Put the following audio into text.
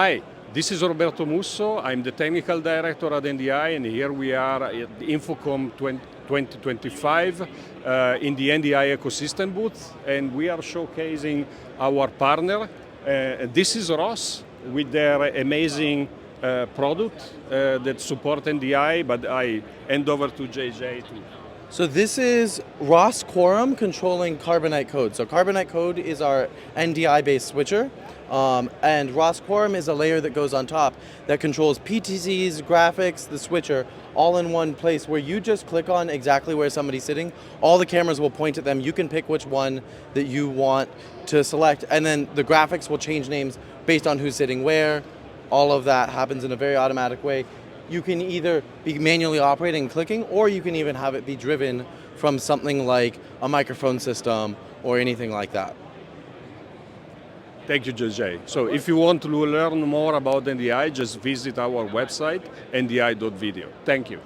Hi, this is Roberto Musso. I'm the technical director at NDI, and here we are at InfoComm 2025 in the NDI ecosystem booth, and we are showcasing our partner. This is ROS with their amazing product that support NDI, but I hand over to JJ to. So this is Quorum controlling Carbonite code. So Carbonite code is our NDI-based switcher, and Quorum is a layer that goes on top that controls PTCs, graphics, the switcher, all in one place where you just click on exactly where somebody's sitting. All the cameras will point at them. You can pick which one that you want to select, and then the graphics will change names based on who's sitting where. All of that happens in a very automatic way. You can either be manually operating and clicking, or you can even have it be driven from something like a microphone system or anything like that. Thank you, JJ. So if you want to learn more about NDI, just visit our website, ndi.video. Thank you.